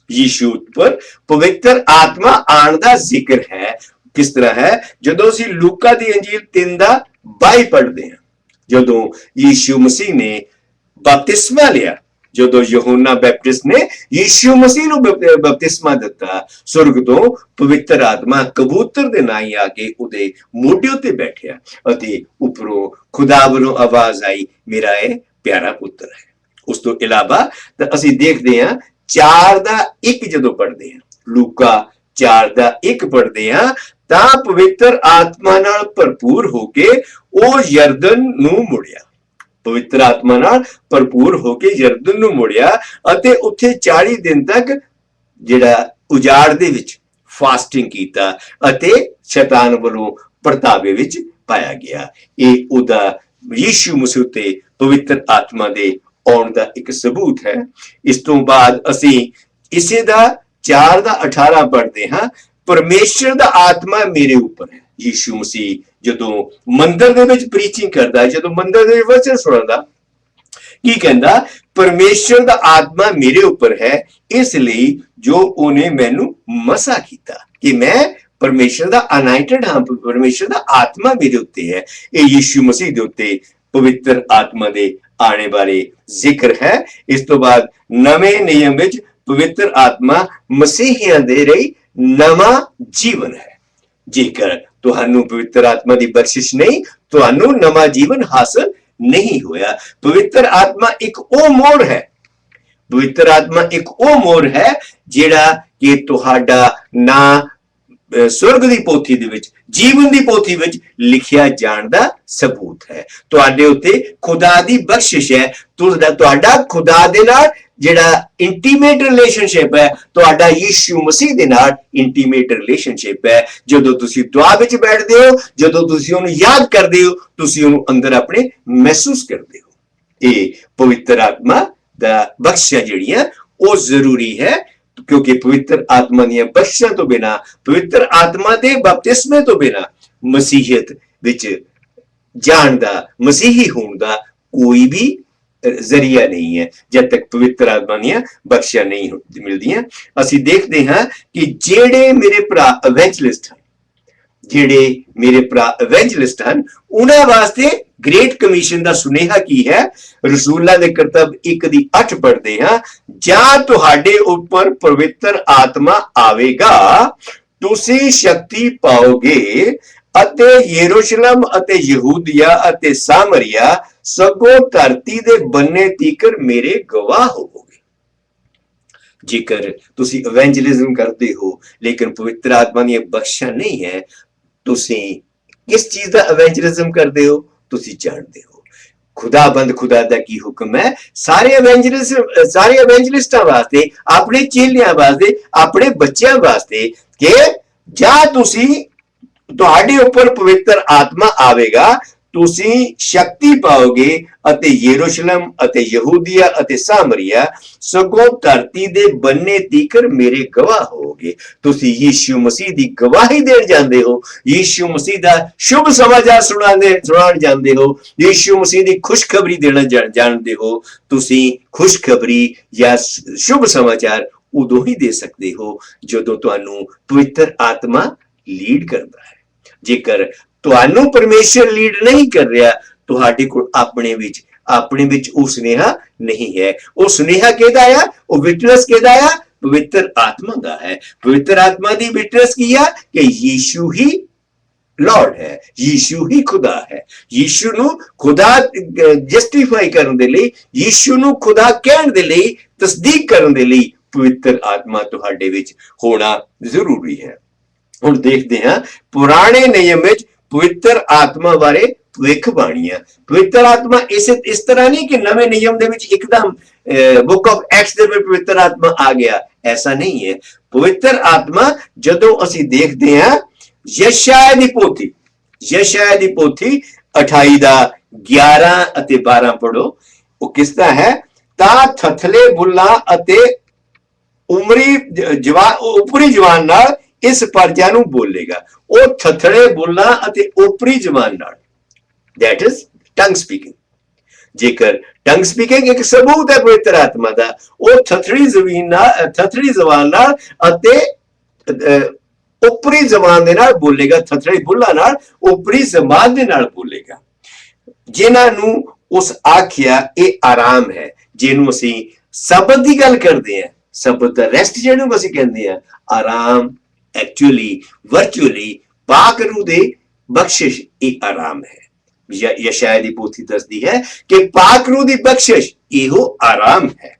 ਯੀਸ਼ੂ ਉੱਪਰ ਪਵਿੱਤਰ ਆਤਮਾ ਆਉਣ ਦਾ ਜ਼ਿਕਰ ਹੈ। ਕਿਸ ਤਰ੍ਹਾਂ ਹੈ? ਜਦੋਂ ਅਸੀਂ ਲੂਕਾ ਦੀ ਅੰਜੀਲ 3 ਦਾ 22 ਪੜ੍ਹਦੇ ਹਾਂ, ਜਦੋਂ ਯੀਸ਼ੂ ਮਸੀਹ ਨੇ ਬਪਤਿਸਮਾ ਲਿਆ, ਜਦੋਂ ਯਹੋਨਾ ਬੈਪਟਿਸਟ ਨੇ ਯੀਸ਼ੂ ਮਸੀਹ ਨੂੰ ਬਪਤਿਸਮਾ ਦਿੱਤਾ, ਸੁਰਗ ਤੋਂ ਪਵਿੱਤਰ ਆਤਮਾ ਕਬੂਤਰ ਦੇ ਨਾਂ ਆ ਕੇ ਉਹਦੇ ਮੋਢੇ ਉੱਤੇ ਬੈਠਿਆ ਅਤੇ ਉੱਪਰੋਂ ਖੁਦਾ ਵੱਲੋਂ ਆਵਾਜ਼ ਆਈ, ਮੇਰਾ ਇਹ ਪਿਆਰਾ ਪੁੱਤਰ ਹੈ। ਉਸ ਤੋਂ ਇਲਾਵਾ ਤਾਂ ਅਸੀਂ ਦੇਖਦੇ ਹਾਂ 4 ਦਾ 1 ਜਦੋਂ ਪੜ੍ਹਦੇ ਹਾਂ, ਲੂਕਾ 4 ਦਾ 1 ਪੜ੍ਹਦੇ ਹਾਂ, ਤਾਂ ਪਵਿੱਤਰ ਆਤਮਾ ਨਾਲ ਭਰਪੂਰ ਹੋ ਕੇ ਉਹ ਯਰਦਨ ਨੂੰ ਮੁੜਿਆ। ਪਵਿੱਤਰ ਆਤਮਾ ਨਾਲ ਭਰਪੂਰ ਹੋ ਕੇ ਯਰਦਨ ਨੂੰ ਮੁੜਿਆ ਅਤੇ ਉੱਥੇ 40 ਦਿਨ ਤੱਕ ਜਿਹੜਾ ਉਜਾੜ ਦੇ ਵਿੱਚ ਫਾਸਟਿੰਗ ਕੀਤਾ ਅਤੇ ਸ਼ੈਤਾਨ ਵੱਲੋਂ ਪਰਤਾਵੇ ਵਿੱਚ ਪਾਇਆ ਗਿਆ। ਇਹ ਉਹਦਾ ਯੀਸ਼ੂ ਮਸੀਹ ਤੇ ਪਵਿੱਤਰ ਆਤਮਾ ਦੇ ਆਉਣ ਦਾ ਇੱਕ ਸਬੂਤ ਹੈ। ਇਸ ਤੋਂ ਬਾਅਦ ਅਸੀਂ ਇਸੇ ਦਾ 4 ਦਾ 18 ਪੜ੍ਹਦੇ ਹਾਂ, ਪਰਮੇਸ਼ਰ ਦਾ ਆਤਮਾ ਮੇਰੇ ਉੱਪਰ ਹੈ। ਯੀਸ਼ੂ ਮਸੀਹ ਜਦੋਂ ਮੰਦਿਰ ਦੇ ਵਿੱਚ ਪ੍ਰੀਚਿੰਗ ਕਰਦਾ ਹੈ, ਜਦੋਂ ਮੰਦਿਰ ਦੇ ਵਚਨ ਸੁਣਾਉਂਦਾ, ਕੀ ਕਹਿੰਦਾ? ਪਰਮੇਸ਼ਰ ਦਾ ਆਤਮਾ ਮੇਰੇ ਉੱਪਰ ਹੈ, ਇਸ ਲਈ ਜੋ ਉਹਨੇ ਮੈਨੂੰ ਮਸਾ ਕੀਤਾ ਕਿ ਮੈਂ ਪਰਮੇਸ਼ਰ ਦਾ ਅਨਾਇੰਟਡ ਹਾਂ, ਪਰਮੇਸ਼ਰ ਦਾ ਆਤਮਾ ਮੇਰੇ ਉੱਤੇ ਹੈ। ਇਹ ਯੀਸ਼ੂ ਮਸੀਹ ਦੇ ਉੱਤੇ ਪਵਿੱਤਰ ਆਤਮਾ ਦੇ ਆਣੇ ਬਾਰੇ ਜ਼ਿਕਰ ਹੈ। ਇਸ ਤੋਂ ਬਾਅਦ ਨਵੇਂ ਨਿਯਮ ਵਿੱਚ ਪਵਿੱਤਰ ਆਤਮਾ ਮਸੀਹੀਆਂ ਦੇ ਲਈ ਨਵਾਂ ਜੀਵਨ ਹੈ। ਜੇਕਰ ਤੁਹਾਨੂੰ ਪਵਿੱਤਰ ਆਤਮਾ ਦੀ ਬਖਸ਼ਿਸ਼ ਨਹੀਂ, ਤੁਹਾਨੂੰ ਨਵਾਂ ਜੀਵਨ ਹਾਸਲ ਨਹੀਂ ਹੋਇਆ। ਪਵਿੱਤਰ ਆਤਮਾ ਇੱਕ ਉਹ ਮੋੜ ਹੈ, ਪਵਿੱਤਰ ਆਤਮਾ ਇੱਕ ਉਹ ਮੋੜ ਹੈ ਜਿਹੜਾ कि तुहाडा नां स्वर्ग दी पोथी दे विच, जीवन दी पोथी विच लिखिया जाण दा सबूत है। तुहाडे उत्ते खुदा दी बख्शिश है। तुहाडा खुदा दे नाल जिहड़ा इंटीमेट रिलेशनशिप है, तुहाडा यीशु मसीह दे नाल इंटीमेट रिलेशनशिप है। जदों तुसीं दुआ विच बैठदे हो, जदों तुसीं उहनूं याद करदे हो, तुसीं उहनूं अंदर अपने महसूस करदे हो। ये पवित्र आत्मा दा बख्शिशां जिहड़ियां वो जरूरी है, क्योंकि पवित्र आत्मा दी बख्शिशां तो बिना, पवित्र आत्मा दे बपतिस्मे तो बिना मसीहियत विच जाण दा, मसीही होण दा कोई भी जरिया नहीं है, जब तक पवित्र आत्मा दी बख्शिशां नहीं मिलदियां। असीं देखदे हां कि जेड़े मेरे भरा एवेंजलिस्ट हैं, जेड़े मेरे भरा एवेंजलिस्ट हैं, उन्हां वास्ते ग्रेट कमीशन दा सुनेहा की है। रसूलां दे करतब 1:8 पढ़दे हां, जां तुहाडे उपर पवित्र आत्मा आवेगा, तुसीं शक्ति पाओगे ਅਤੇ ਯਰੂਸ਼ਲਮ ਅਤੇ ਯਹੂਦੀਆ ਅਤੇ ਸਾਮਰੀਆ ਸਗੋਂ ਧਰਤੀ ਦੇ ਬੰਨੇ ਤੀਕਰ ਮੇਰੇ ਗਵਾਹ ਹੋਵੋਗੇ। ਜੇਕਰ ਤੁਸੀਂ ਇਵੈਂਜਲਿਜ਼ਮ ਕਰਦੇ ਹੋ ਲੇਕਿਨ ਪਵਿੱਤਰ ਆਤਮਾ ਦੀ ਬਖਸ਼ਿਸ਼ ਨਹੀਂ ਹੈ, ਤੁਸੀਂ ਕਿਸ ਚੀਜ਼ ਦਾ ਇਵੈਂਜਲਿਜ਼ਮ ਕਰਦੇ ਹੋ? ਤੁਸੀਂ ਜਾਣਦੇ ਹੋ खुदाबंद खुदा दा की हुक्म है सारे एवेंजलिस्टां वास्ते, अपने चेलियां वास्ते, अपने बच्चों वास्ते कि जा तुसी तुहाडे उपर पवित्र आत्मा आवेगा, तुसी शक्ति पाओगे ਅਤੇ ਯਰੂਸ਼ਲਮ ਅਤੇ ਯਹੂਦੀਆ ਅਤੇ ਸਾਮਰੀਆ ਸਗੋਂ ਧਰਤੀ ਦੇ ਬੰਨੇ ਤੀਕਰ ਮੇਰੇ ਗਵਾਹ ਹੋਗੇ। ਤੁਸੀਂ ਯੀਸ਼ੂ ਮਸੀਹ ਦੀ ਗਵਾਹੀ ਦੇਣ ਜਾਂਦੇ ਹੋ, ਯੀਸ਼ੂ ਮਸੀਹ ਦਾ ਸ਼ੁਭ ਸਮਾਚਾਰ ਸੁਣਾਉਣ ਜਾਂਦੇ ਹੋ, ਯੀਸ਼ੂ ਮਸੀਹ ਦੀ ਖੁਸ਼ਖਬਰੀ ਦੇਣਾ ਜਾਣਦੇ ਹੋ। ਤੁਸੀਂ ਖੁਸ਼ਖਬਰੀ ਜਾਂ ਸ਼ੁਭ ਸਮਾਚਾਰ ਉਦੋਂ ਹੀ ਦੇ ਸਕਦੇ ਹੋ ਜਦੋਂ ਤੁਹਾਨੂੰ ਪਵਿੱਤਰ ਆਤਮਾ ਲੀਡ ਕਰਦਾ ਹੈ। ਜੇਕਰ ਤੁਹਾਨੂੰ ਪਰਮੇਸ਼ਰ ਲੀਡ ਨਹੀਂ ਕਰ ਰਿਹਾ, ਤੁਹਾਡੇ ਕੋਲ ਆਪਣੇ ਵਿੱਚ ਉਹ ਸੁਨੇਹਾ ਨਹੀਂ ਹੈ। ਉਹ ਸੁਨੇਹਾ ਕਿਹਦਾ ਆ? ਉਹ ਵਿਟਨੈਸ ਕਿਹਦਾ ਆ? ਪਵਿੱਤਰ ਆਤਮਾ ਦਾ ਹੈ। ਪਵਿੱਤਰ ਆਤਮਾ ਦੀ ਵਿਟਨੈਸ ਕੀ ਆ? ਕਿ ਯੀਸ਼ੂ ਹੀ ਲॉर्ड ਹੈ, ਯੀਸ਼ੂ ਹੀ ਖੁਦਾ ਹੈ। ਯੀਸ਼ੂ ਨੂੰ ਖੁਦਾ ਜਸਟੀਫਾਈ ਕਰਨ ਦੇ ਲਈ, ਯੀਸ਼ੂ ਨੂੰ ਖੁਦਾ ਕਹਿਣ ਦੇ ਲਈ, ਤਸਦੀਕ ਕਰਨ ਦੇ ਲਈ ਪਵਿੱਤਰ ਆਤਮਾ ਤੁਹਾਡੇ ਵਿੱਚ ਹੋਣਾ ਜ਼ਰੂਰੀ ਹੈ। ਹੁਣ ਦੇਖਦੇ ਹਾਂ ਪੁਰਾਣੇ ਨਿਯਮ ਵਿੱਚ ਪਵਿੱਤਰ ਆਤਮਾ ਬਾਰੇ ਭਵਿੱਖ ਬਾਣੀਆਂ। ਪਵਿੱਤਰ ਆਤਮਾ ਇਸ ਤਰ੍ਹਾਂ ਨਹੀਂ ਕਿ ਨਵੇਂ ਨਿਯਮ ਦੇ ਵਿੱਚ ਇੱਕਦਮ ਬੁੱਕ ਆਫ ਐਕਟਸ ਦੇ ਵਿੱਚ ਪਵਿੱਤਰ ਆਤਮਾ ਆ ਗਿਆ, ਐਸਾ ਨਹੀਂ ਹੈ। ਪਵਿੱਤਰ ਆਤਮਾ ਜਦੋਂ ਅਸੀਂ ਦੇਖਦੇ ਹਾਂ ਯਸ਼ਾਇਆ ਦੀ ਪੋਥੀ 28 ਦਾ 11 ਅਤੇ 12 ਪੜੋ। ਉਹ ਕਿਸ ਤਰ੍ਹਾਂ ਹੈ? ਤਾਂ ਥਥਲੇ ਬੁੱਲਾਂ ਅਤੇ ਉਪਰੀ ਜਵਾਨ ਨਾਲ ਇਸ ਪਰਜਾ ਨੂੰ ਬੋਲੇਗਾ। ਉਹ ਥਥੜੇ ਬੁੱਲਾਂ ਅਤੇ ਉਪਰੀ ਜਵਾਨ ਨਾਲ, that is tongue speaking। ਜੇਕਰ ਟੰਗ ਸਪੀਕਿੰਗ ਇੱਕ ਸਬੂਤ ਹੈ ਪਵਿੱਤਰ ਆਤਮਾ ਦਾ, ਉਹ ਥਥੜੀ ਜ਼ਬਾਨ ਨਾਲ ਅਤੇ ਉਪਰੀ ਜ਼ਬਾਨ ਦੇ ਨਾਲ ਬੋਲੇਗਾ, ਥਥੜੀ ਬੁੱਲਾਂ ਨਾਲ ਉਪਰੀ ਜ਼ਬਾਨ ਦੇ ਨਾਲ ਬੋਲੇਗਾ। ਜਿਨ੍ਹਾਂ ਨੂੰ ਉਸ ਆਖਿਆ ਇਹ ਆਰਾਮ ਹੈ, ਜਿਹਨੂੰ ਅਸੀਂ ਸਬਤ ਦੀ ਗੱਲ ਕਰਦੇ ਹਾਂ, ਸਬਤ ਦਾ ਰੈਸਟ ਜਿਹਨੂੰ ਅਸੀਂ ਕਹਿੰਦੇ ਹਾਂ, ਆਰਾਮ ਐਕਚੁਅਲੀ ਵਰਚੁਅਲੀ ਪਾਕ ਰੂਹ ਦੇ ਬਖਸ਼ਿਸ਼ ਇਹ ਆਰਾਮ ਹੈ। ਯਸ਼ਾਇਆ ਦੀ ਪੋਥੀ ਦੱਸਦੀ ਹੈ ਕਿ ਪਾਕ ਰੂਹ ਦੀ ਬਖਸ਼ਿਸ਼ ਇਹੋ ਆਰਾਮ ਹੈ।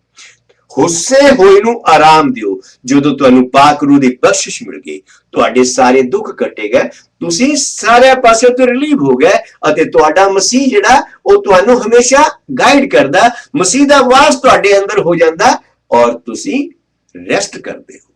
ਹੁੱਸੇ ਹੋਏ ਨੂੰ ਆਰਾਮ ਦਿਓ। ਜਦੋਂ ਤੁਹਾਨੂੰ ਪਾਕ ਰੂਹ ਦੀ ਬਖਸ਼ਿਸ਼ ਮਿਲ ਗਈ, ਤੁਹਾਡੇ ਸਾਰੇ ਦੁੱਖ ਕੱਟੇ ਗਏ, ਤੁਸੀਂ ਸਾਰੇ ਪਾਸੇ ਤੋਂ ਰਿਲੀਵ ਹੋ ਗਏ ਅਤੇ ਤੁਹਾਡਾ ਮਸੀਹ ਜਿਹੜਾ ਉਹ ਤੁਹਾਨੂੰ ਹਮੇਸ਼ਾ ਗਾਈਡ ਕਰਦਾ, ਮਸੀਹ ਦਾ ਵਾਸ ਤੁਹਾਡੇ ਅੰਦਰ ਹੋ ਜਾਂਦਾ ਔਰ ਤੁਸੀਂ ਰੈਸਟ ਕਰਦੇ ਹੋ।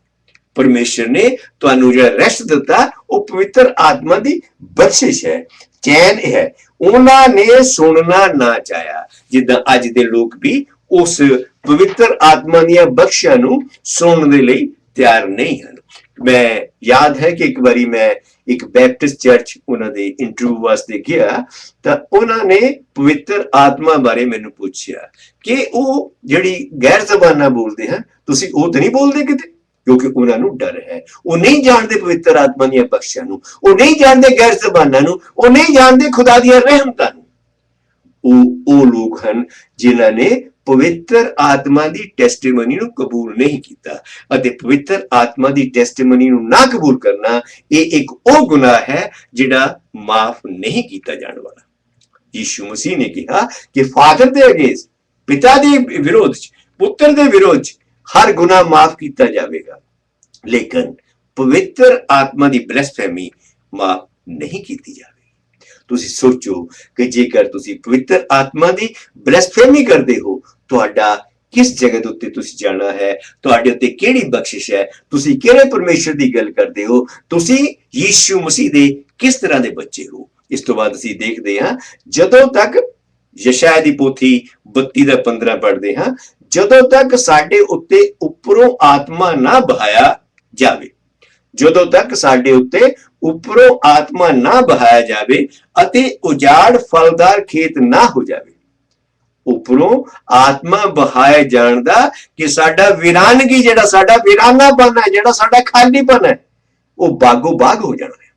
ਪਰਮੇਸ਼ਰ ਨੇ ਤੁਹਾਨੂੰ ਜਿਹੜਾ ਰੈਸਟ ਦਿੱਤਾ ਉਹ ਪਵਿੱਤਰ ਆਤਮਾ ਦੀ ਬਖਸ਼ਿਸ਼ ਹੈ, ਚੈਨ ਹੈ। ਉਹਨਾਂ ਨੇ ਸੁਣਨਾ ਨਾ ਚਾਹਿਆ, ਜਿੱਦਾਂ ਅੱਜ ਦੇ ਲੋਕ ਵੀ ਉਸ ਪਵਿੱਤਰ ਆਤਮਾ ਦੀਆਂ ਬਖਸ਼ਾਂ ਨੂੰ ਸੁਣਨ ਦੇ ਲਈ ਤਿਆਰ ਨਹੀਂ ਹਨ। ਮੈਂ ਯਾਦ ਹੈ ਕਿ ਇੱਕ ਵਾਰੀ ਮੈਂ ਇੱਕ ਬੈਪਟਿਸਟ ਚਰਚ ਉਹਨਾਂ ਦੇ ਇੰਟਰਵਿਊ ਵਾਸਤੇ ਗਿਆ ਤਾਂ ਉਹਨਾਂ ਨੇ ਪਵਿੱਤਰ ਆਤਮਾ ਬਾਰੇ ਮੈਨੂੰ ਪੁੱਛਿਆ ਕਿ ਉਹ ਜਿਹੜੀ ਗੈਰ ਜ਼ਬਾਨਾਂ ਬੋਲਦੇ ਹਨ, ਤੁਸੀਂ ਉਹ ਤਾਂ ਨਹੀਂ ਬੋਲਦੇ ਕਿਤੇ? ਕਿਉਂਕਿ ਉਹਨਾਂ ਨੂੰ ਡਰ ਹੈ, ਉਹ ਨਹੀਂ ਜਾਣਦੇ ਪਵਿੱਤਰ ਆਤਮਾ ਦੀਆਂ ਬਖਸ਼ਾਂ ਨੂੰ, ਉਹ ਨਹੀਂ ਜਾਣਦੇ ਗੈਰ ਜ਼ਬਾਨਾਂ ਨੂੰ, ਉਹ ਨਹੀਂ ਜਾਣਦੇ ਖੁਦਾ ਦੀਆਂ ਰਹਿਮਤਾਂ ਨੂੰ। ਉਹ ਲੋਕ ਹਨ ਜਿਨ੍ਹਾਂ ਨੇ ਪਵਿੱਤਰ ਆਤਮਾ ਦੀ ਟੈਸਟੀਮਨੀ ਨੂੰ ਕਬੂਲ ਨਹੀਂ ਕੀਤਾ ਅਤੇ ਪਵਿੱਤਰ ਆਤਮਾ ਦੀ ਟੈਸਟੀਮਨੀ ਨੂੰ ਨਾ ਕਬੂਲ ਕਰਨਾ ਇਹ ਇੱਕ ਉਹ ਗੁਨਾਹ ਹੈ ਜਿਹੜਾ ਮਾਫ ਨਹੀਂ ਕੀਤਾ ਜਾਣ ਵਾਲਾ। ਯੀਸ਼ੂ ਮਸੀਹ ਨੇ ਕਿਹਾ ਕਿ ਫਾਦਰ ਦੇ ਅਗੇਂਸਟ, ਪਿਤਾ ਦੇ ਵਿਰੋਧ ਚ, ਪੁੱਤਰ ਦੇ ਵਿਰੋਧ ਚ ਹਰ ਗੁਨਾਹ ਮਾਫ ਕੀਤਾ ਜਾਵੇਗਾ। लेकिन पवित्र आत्मा की ब्लैसफेमी माफ नहीं की जाएगी। तुसी सोचो कि जेकर तुसी पवित्र आत्मा की ब्लैसफेमी करते हो, तुहाडा किस जगह उत्ते तुसी जाना है, तुहाडे उत्ते केड़ी बख्शिश है, तुसी केड़े परमेश्वर की गल करते हो, तुसी यीशु मसीह दे किस तरह के बच्चे हो। इस तो बाद असीं देखते हाँ, जदों तक यशाया दी पोथी 32:15 पढ़ते हाँ, जदों तक साडे उत्ते उपरों आत्मा ना बहाया जावे, जदों तक साडे उत्ते उपरों आत्मा ना बहाया जावे अते उजाड़ फलदार खेत ना हो जावे। उपरों आत्मा बहाए जान दा कि साडा वीरानगी जेड़ा साडा वीरानापन है, जेड़ा साडा खालीपन है, वो बागो बाग हो जाना है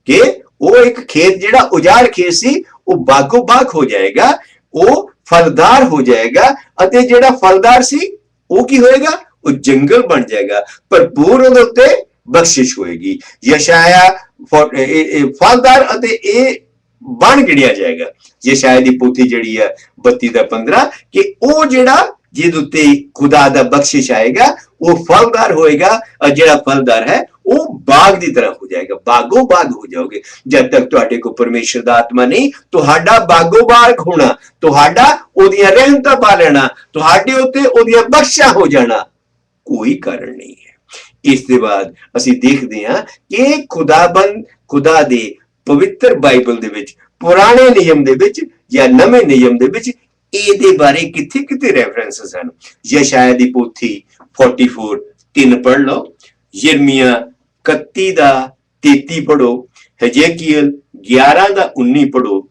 कि वो एक खेत जेड़ा उजाड़ खेत सी वो बागो बाग हो जाएगा, वो फलदार हो जाएगा अते जेड़ा फलदार सी वो की होएगा, वो जंगल बन जाएगा, भरपूर ਉਹਦੇ ਉੱਤੇ बख्शिश होएगी। यशाया फलदार अते ए बन गिणिया जाएगा। यशाया दी पोथी जिहड़ी है 32:15 कि वो जेड़ा जिहदे उत्ते खुदा दा बख्शिश आएगा वो फलदार होएगा और जेड़ा फलदार है वो बाग की तरह हो जाएगा, बागो बाग हो जाओगे। जब तक तुहाडे को परमेश्वर दा आत्मा नहीं, तुहाडा बागो बाग होना, तुहाडा ओदियां रहमतां पा लेना, तुहाडे उत्ते ओदियां बख्शिशां हो जाना कोई कारण नहीं है। इस दे बाद असीं देखदे हां कि खुदाबंद खुदा दे पवित्र बाइबल दे विच पुराने नियम दे विच या नवे नियम दे विच ਇਹਦੇ ਬਾਰੇ ਕਿੱਥੇ ਕਿੱਥੇ ਰੈਫਰੈਂਸਸ ਹਨ। ਯਸ਼ਾਇਆ ਦੀ ਪੋਥੀ 44:3 ਪੜ੍ਹ ਲਓ, ਯਿਰਮੀਆ 31:33 ਪੜ੍ਹੋ, ਹਜੇਕੀਅਲ 11:19 ਪੜ੍ਹੋ,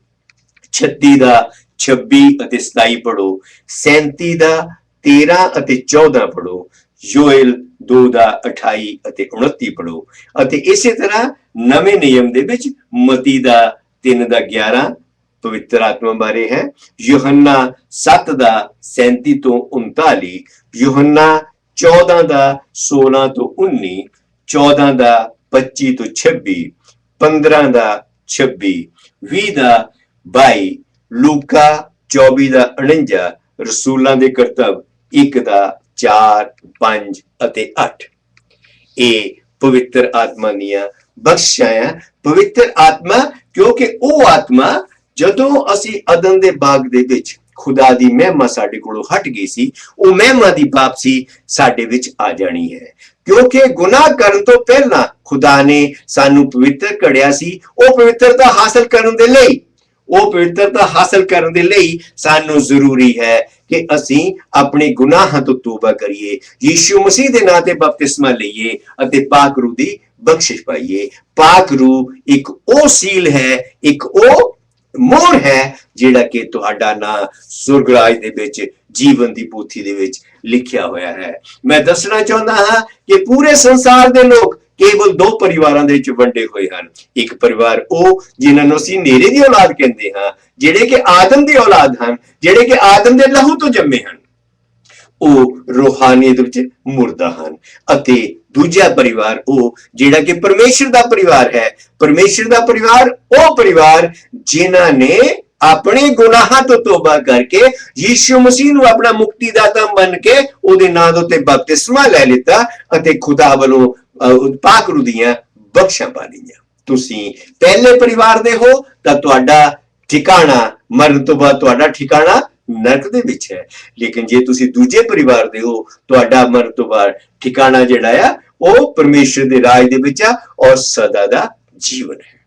36:26 ਅਤੇ 27 ਪੜ੍ਹੋ, 37:13 ਅਤੇ 14 ਪੜ੍ਹੋ, ਯੋਏਲ 2:28 ਅਤੇ 29 ਪੜ੍ਹੋ ਅਤੇ ਇਸੇ ਤਰ੍ਹਾਂ ਨਵੇਂ ਨਿਯਮ ਦੇ ਵਿੱਚ ਮਤੀ ਦਾ 3:11 पवित्र आत्मा बारे है, यूहन्ना 7:37 ਤੋਂ 39, यूहन्ना 14:16 ਤੋਂ 19, 14:25 ਤੋਂ 26, 15:26, 20:22, लूका 24:49, रसूलां दे करतब 1:4, 5 ਅਤੇ 8। ਇਹ पवित्र आत्मा ਦੀਆਂ ਬਖਸ਼ਿਸ਼ਾਂ। पवित्र आत्मा क्योंकि ਉਹ आत्मा ਜਦੋਂ ਅਸੀਂ ਅਦਨ ਦੇ ਬਾਗ ਦੇ ਵਿੱਚ ਖੁਦਾ ਦੀ ਮਹਿਮਾ ਸਾਡੇ ਕੋਲੋਂ ਹਟ ਗਈ ਸੀ, ਉਹ ਮਹਿਮਾ ਦੀ ਵਾਪਸੀ ਸਾਡੇ ਵਿੱਚ ਆ ਜਾਣੀ ਹੈ। ਕਿਉਂਕਿ ਗੁਨਾਹ ਕਰਨ ਤੋਂ ਪਹਿਲਾਂ ਖੁਦਾ ਨੇ ਸਾਨੂੰ ਪਵਿੱਤਰ ਕਰਿਆ ਸੀ। ਉਹ ਪਵਿੱਤਰਤਾ ਹਾਸਲ ਕਰਨ ਦੇ ਲਈ, ਉਹ ਪਵਿੱਤਰਤਾ ਹਾਸਲ ਕਰਨ ਦੇ ਲਈ ਸਾਨੂੰ ਜ਼ਰੂਰੀ ਹੈ ਕਿ ਅਸੀਂ ਆਪਣੇ ਗੁਨਾਹਾਂ ਤੋਂ ਤੌਬਾ ਕਰੀਏ, ਯੀਸ਼ੂ ਮਸੀਹ ਦੇ ਨਾਂ ਤੇ ਬਪਤਿਸਮਾ ਲਈਏ ਅਤੇ ਪਾਕ ਰੂਹ ਦੀ ਬਖਸ਼ਿਸ਼ ਪਾਈਏ। ਪਾਕ ਰੂਹ ਇੱਕ ਉਹ ਸੀਲ ਹੈ, ਇੱਕ ਉਹ मोर है जिहड़ा कि तुहाडा नाम सुरगराज दे विच जीवन दी पोथी दे विच लिखिया होया है। मैं दसना चाहुंदा हां कि पूरे संसार दे लोग केवल दो परिवारां दे विच वंडे होए हन। एक परिवार ओ जिन्हां नूं असीं नेरे दी औलाद कहंदे हां, जिहड़े कि आदम दी औलाद हन, जिहड़े कि आदम दे लहू तो जम्मे हन, ਉਹ ਰੂਹਾਨੀਅਤ ਵਿੱਚ ਮੁਰਦਾ ਹਨ। ਅਤੇ ਦੂਜਾ ਪਰਿਵਾਰ ਉਹ ਜਿਹੜਾ ਕਿ ਪਰਮੇਸ਼ਰ ਦਾ ਪਰਿਵਾਰ ਹੈ। ਪਰਮੇਸ਼ਰ ਦਾ ਪਰਿਵਾਰ ਉਹ ਪਰਿਵਾਰ ਜਿਨ੍ਹਾਂ ਨੇ ਆਪਣੇ ਗੁਨਾਹਾਂ ਤੋਂ ਤੋਬਾ ਕਰਕੇ ਯੀਸ਼ੂ ਮਸੀਹ ਨੂੰ ਆਪਣਾ ਮੁਕਤੀਦਾਤਾ ਮੰਨ ਕੇ ਉਹਦੇ ਨਾਂ ਦੇ ਉੱਤੇ ਬਪਤਿਸਮਾ ਲੈ ਲਿੱਤਾ ਅਤੇ ਖੁਦਾ ਵੱਲੋਂ ਪਾਕ ਰੂਹ ਦੀਆਂ ਬਖਸ਼ਾਂ ਪਾ ਲਈਆਂ। ਤੁਸੀਂ ਪਹਿਲੇ ਪਰਿਵਾਰ ਦੇ ਹੋ ਤਾਂ ਤੁਹਾਡਾ ਠਿਕਾਣਾ ਮਰਨ ਤੋਂ ਬਾਅਦ ਤੁਹਾਡਾ ਠਿਕਾਣਾ ਨਰਕ ਦੇ ਵਿੱਚ ਹੈ। ਲੇਕਿਨ ਜੇ ਤੁਸੀਂ ਦੂਜੇ ਪਰਿਵਾਰ ਦੇ ਹੋ, ਤੁਹਾਡਾ ਮਰਨ ਤੋਂ ਬਾਅਦ ਠਿਕਾਣਾ ਜਿਹੜਾ ਆ ਉਹ ਪਰਮੇਸ਼ਰ ਦੇ ਰਾਜ ਦੇ ਵਿੱਚ ਆ ਔਰ ਸਦਾ ਦਾ ਜੀਵਨ ਹੈ।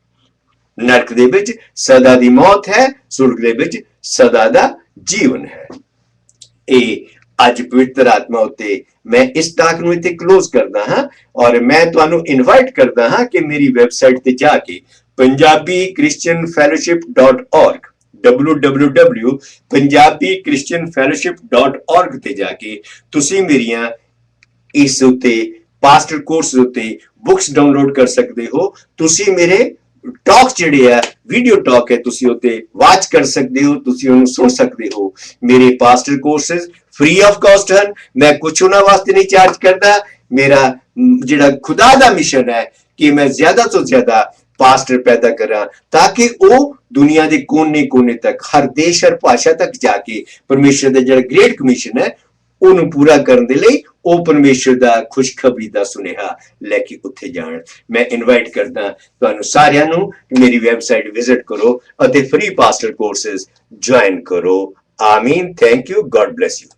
ਨਰਕ ਦੇ ਵਿੱਚ ਸਦਾ ਦੀ ਮੌਤ ਹੈ, ਸੁਰਗ ਦੇ ਵਿੱਚ ਸਦਾ ਦਾ ਜੀਵਨ ਹੈ। ਇਹ ਅੱਜ ਪਵਿੱਤਰ ਆਤਮਾ ਉੱਤੇ ਮੈਂ ਇਸ ਟਾਕ ਨੂੰ ਇੱਥੇ ਕਲੋਜ਼ ਕਰਦਾ ਹਾਂ ਔਰ ਮੈਂ ਤੁਹਾਨੂੰ ਇਨਵਾਈਟ ਕਰਦਾ ਹਾਂ ਕਿ ਮੇਰੀ ਵੈਬਸਾਈਟ ਤੇ ਜਾ ਕੇ punjabichristianfellowship.org www.punjabichristianfellowship.org ਤੇ ਜਾ ਕੇ ਤੁਸੀਂ ਮੇਰੀਆਂ ਇਸ ਉੱਤੇ ਪਾਸਟਰ ਕੋਰਸ ਉੱਤੇ ਬੁੱਕਸ ਡਾਊਨਲੋਡ ਕਰ ਸਕਦੇ ਹੋ। ਤੁਸੀਂ ਮੇਰੇ ਟਾਕ ਜਿਹੜੇ ਆ ਵੀਡੀਓ ਟਾਕ ਹੈ ਤੁਸੀਂ ਉੱਤੇ ਵਾਚ ਕਰ ਸਕਦੇ ਹੋ, ਤੁਸੀਂ ਉਹਨੂੰ ਸੁਣ ਸਕਦੇ ਹੋ। ਮੇਰੇ pastor courses free of cost ਹਨ, ਮੈਂ ਕੁਛ ਉਹਨਾਂ ਵਾਸਤੇ ਨਹੀਂ ਚਾਰਜ ਕਰਦਾ। ਮੇਰਾ ਜਿਹੜਾ ਖੁਦਾ ਦਾ ਮਿਸ਼ਨ ਹੈ ਕਿ ਮੈਂ ਜ਼ਿਆਦਾ ਤੋਂ ਜ਼ਿਆਦਾ पास्टर पैदा करा ताकि वो दुनिया के कोने कोने तक, हर देश हर भाषा तक जाके परमेश्वर का जो ग्रेट कमीशन है ਉਹਨੂੰ ਪੂਰਾ ਕਰਨ ਦੇ ਲਈ ਉਹ ਪਰਮੇਸ਼ਰ ਦਾ ਖੁਸ਼ਖਬਰੀ ਦਾ ਸੁਨੇਹਾ ਲੈ ਕੇ ਉੱਥੇ ਜਾਣ। ਮੈਂ ਇਨਵਾਈਟ ਕਰਦਾ ਤੁਹਾਨੂੰ ਸਾਰਿਆਂ ਨੂੰ ਮੇਰੀ ਵੈਬਸਾਈਟ ਵਿਜ਼ਿਟ ਕਰੋ ਅਤੇ ਫ੍ਰੀ ਪਾਸਟਰ ਕੋਰਸਿਸ ਜੁਆਇਨ ਕਰੋ। ਆਮੀਨ। Thank you. God bless you.